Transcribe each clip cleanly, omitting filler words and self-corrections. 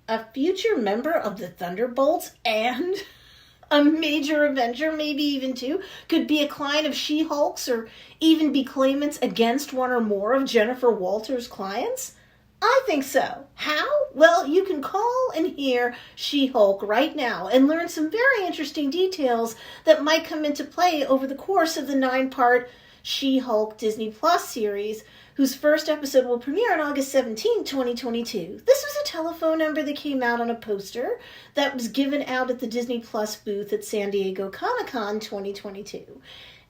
A future member of the Thunderbolts and a major Avenger, maybe even two, could be a client of She-Hulk's or even be claimants against one or more of Jennifer Walters' clients? I think so. How? Well, you can call and hear She-Hulk right now and learn some very interesting details that might come into play over the course of the 9-part She-Hulk Disney Plus series, whose first episode will premiere on August 17, 2022. This was a telephone number that came out on a poster that was given out at the Disney Plus booth at San Diego Comic-Con 2022.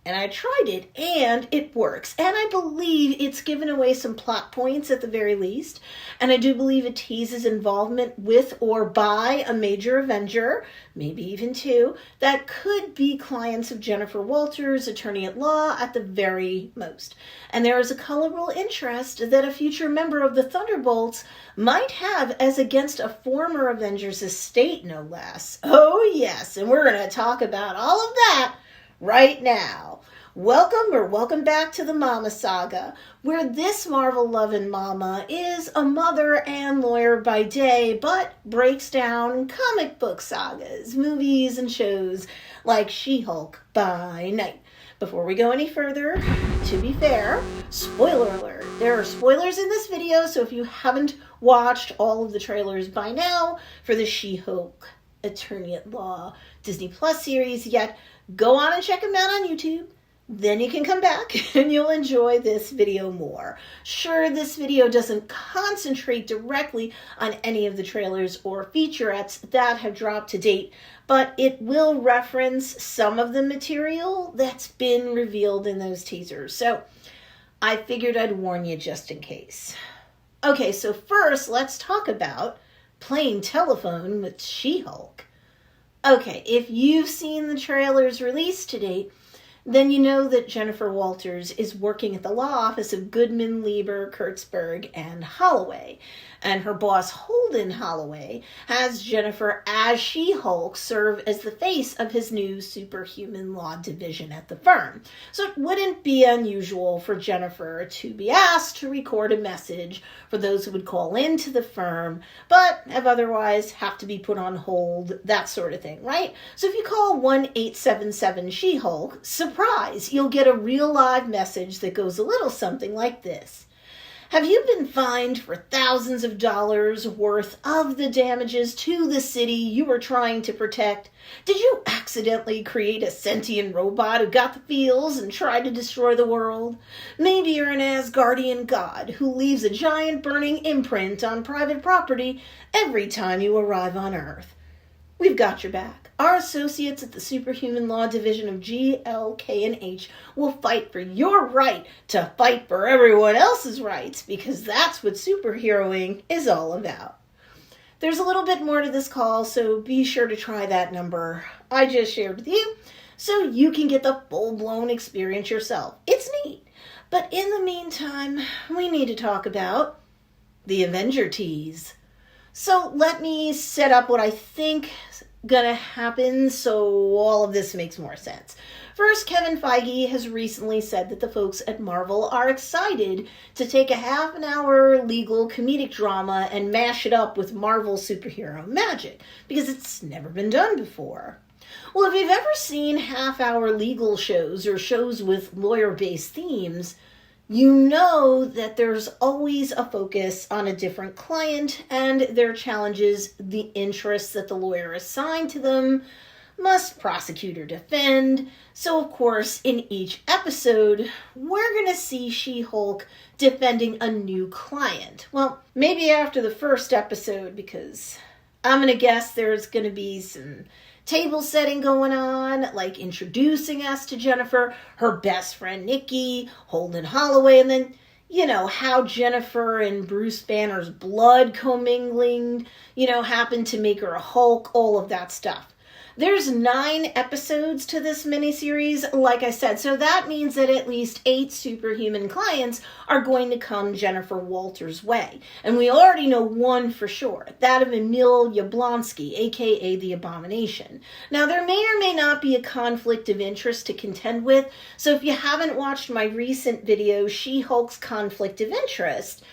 And I tried it, and it works. And I believe it's given away some plot points at the very least. And I do believe it teases involvement with or by a major Avenger, maybe even two, that could be clients of Jennifer Walters, attorney at law, at the very most. And there is a colorful interest that a future member of the Thunderbolts might have as against a former Avenger's estate, no less. Oh, yes, and we're going to talk about all of that right now. Welcome back to the Mama Saga, where this Marvel-loving mama is a mother and lawyer by day, but breaks down comic book sagas, movies, and shows like She-Hulk by night. Before we go any further, to be fair, spoiler alert. There are spoilers in this video, so if you haven't watched all of the trailers by now for the She-Hulk Attorney at Law Disney Plus series yet, go on and check them out on YouTube. Then you can come back and you'll enjoy this video more. Sure, this video doesn't concentrate directly on any of the trailers or featurettes that have dropped to date, but it will reference some of the material that's been revealed in those teasers. So I figured I'd warn you just in case. Okay, so first let's talk about Playing Telephone with She-Hulk. Okay, if you've seen the trailers released to date, then you know that Jennifer Walters is working at the law office of Goodman, Lieber, Kurtzberg, and Holloway. And her boss, Holden Holloway, has Jennifer as She-Hulk serve as the face of his new superhuman law division at the firm. So it wouldn't be unusual for Jennifer to be asked to record a message for those who would call into the firm, but otherwise have to be put on hold, that sort of thing, right? So if you call 1-877-SHE-HULK, surprise, you'll get a real live message that goes a little something like this. Have you been fined for thousands of dollars worth of the damages to the city you were trying to protect? Did you accidentally create a sentient robot who got the feels and tried to destroy the world? Maybe you're an Asgardian god who leaves a giant burning imprint on private property every time you arrive on Earth. We've got your back. Our associates at the Superhuman Law Division of GLK&H will fight for your right to fight for everyone else's rights, because that's what superheroing is all about. There's a little bit more to this call, so be sure to try that number I just shared with you so you can get the full-blown experience yourself. It's neat. But in the meantime, we need to talk about the Avenger tease. So let me set up what I think gonna happen so all of this makes more sense. First, Kevin Feige has recently said that the folks at Marvel are excited to take a half-an-hour legal comedic drama and mash it up with Marvel superhero magic, because it's never been done before. Well, if you've ever seen half-hour legal shows or shows with lawyer-based themes, you know that there's always a focus on a different client and their challenges, the interests that the lawyer assigned to them must prosecute or defend. So, of course, in each episode, we're going to see She-Hulk defending a new client. Well, maybe after the first episode, because I'm going to guess there's going to be some table setting going on, like introducing us to Jennifer, her best friend Nikki, Holden Holloway, and then, you know, how Jennifer and Bruce Banner's blood commingling, happened to make her a Hulk, all of that stuff. There's 9 episodes to this miniseries, like I said, so that means that at least 8 superhuman clients are going to come Jennifer Walters' way. And we already know one for sure, that of Emil Yablonsky, aka the Abomination. Now, there may or may not be a conflict of interest to contend with, so if you haven't watched my recent video, She-Hulk's Conflict of Interest,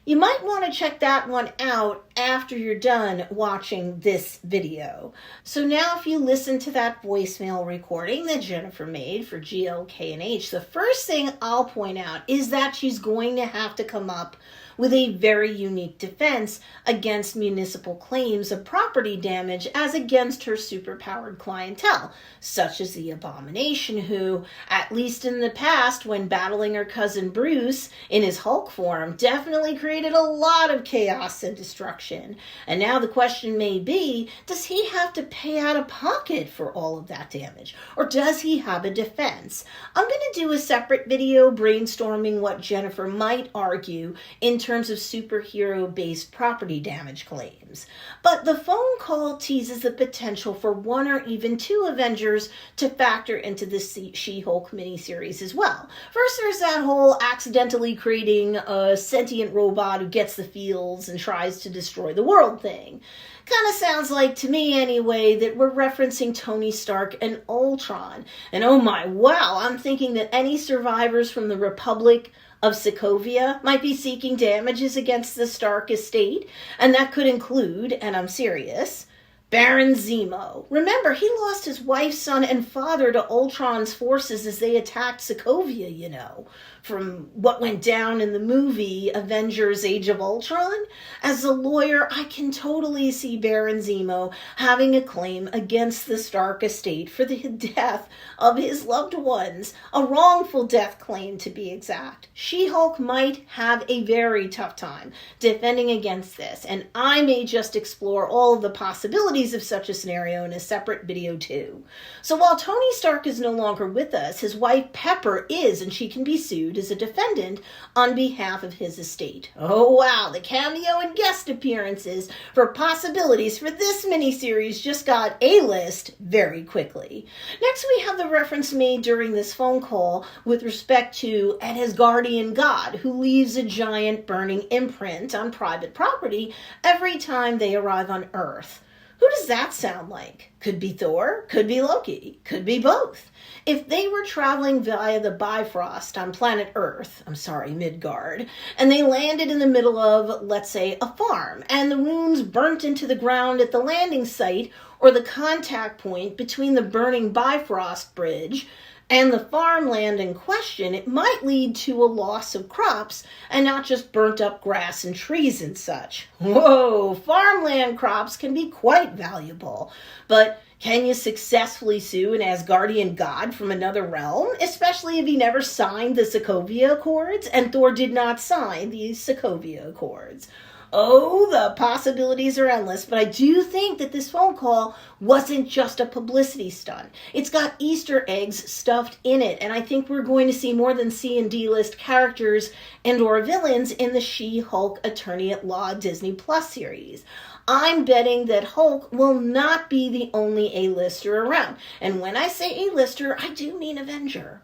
You might want to check that one out after you're done watching this video. So now if you listen to that voicemail recording that Jennifer made for GLK&H, the first thing I'll point out is that she's going to have to come up with a very unique defense against municipal claims of property damage as against her superpowered clientele, such as the Abomination, who, at least in the past, when battling her cousin Bruce in his Hulk form, definitely created a lot of chaos and destruction. And now the question may be, does he have to pay out of pocket for all of that damage? Or does he have a defense? I'm going to do a separate video brainstorming what Jennifer might argue in terms of superhero-based property damage claims. But the phone call teases the potential for one or even two Avengers to factor into the She-Hulk miniseries as well. First, there's that whole accidentally creating a sentient robot who gets the feels and tries to destroy the world thing. Kind of sounds like, to me anyway, that we're referencing Tony Stark and Ultron. And oh my, wow, I'm thinking that any survivors from the Republic of Sokovia might be seeking damages against the Stark estate, and that could include, and I'm serious, Baron Zemo. Remember, he lost his wife, son, and father to Ultron's forces as they attacked Sokovia, you know, from what went down in the movie Avengers Age of Ultron. As a lawyer, I can totally see Baron Zemo having a claim against the Stark estate for the death of his loved ones, a wrongful death claim to be exact. She-Hulk might have a very tough time defending against this, and I may just explore all of the possibilities of such a scenario in a separate video too. So while Tony Stark is no longer with us, his wife Pepper is, and she can be sued as a defendant on behalf of his estate. Oh wow, the cameo and guest appearances for possibilities for this miniseries just got A-list very quickly. Next we have the reference made during this phone call with respect to an Asgardian god who leaves a giant burning imprint on private property every time they arrive on Earth. Who does that sound like? Could be Thor, could be Loki, could be both. If they were traveling via the Bifrost on planet Earth, Midgard, and they landed in the middle of, let's say, a farm, and the runes burnt into the ground at the landing site or the contact point between the burning Bifrost bridge and the farmland in question, it might lead to a loss of crops and not just burnt up grass and trees and such. Whoa, farmland crops can be quite valuable, but can you successfully sue an Asgardian god from another realm, especially if he never signed the Sokovia Accords, and Thor did not sign the Sokovia Accords? Oh, the possibilities are endless, but I do think that this phone call wasn't just a publicity stunt. It's got Easter eggs stuffed in it, and I think we're going to see more than C and D-list characters and or villains in the She-Hulk Attorney at Law Disney Plus series. I'm betting that Hulk will not be the only A-lister around. And when I say A-lister, I do mean Avenger.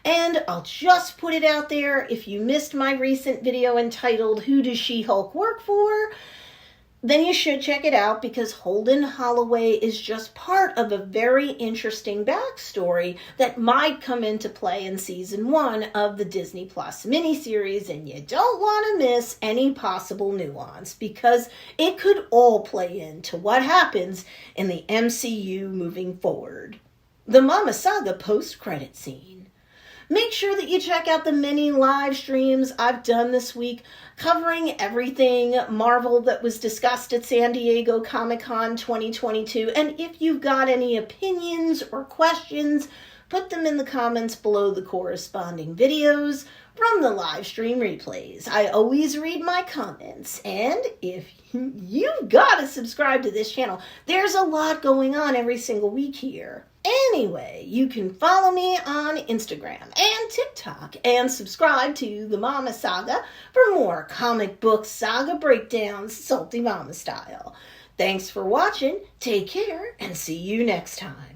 And I'll just put it out there, if you missed my recent video entitled Who Does She-Hulk Work For?, then you should check it out because Holden Holloway is just part of a very interesting backstory that might come into play in season 1 of the Disney Plus miniseries, and you don't want to miss any possible nuance because it could all play into what happens in the MCU moving forward. The Mama Saga post-credit scene. Make sure that you check out the many live streams I've done this week covering everything Marvel that was discussed at San Diego Comic-Con 2022. And if you've got any opinions or questions, put them in the comments below the corresponding videos from the live stream replays. I always read my comments, and if you've got to subscribe to this channel, there's a lot going on every single week here. Anyway, you can follow me on Instagram and TikTok and subscribe to the Mama Saga for more comic book saga breakdowns, Salty Mama style. Thanks for watching, take care, and see you next time.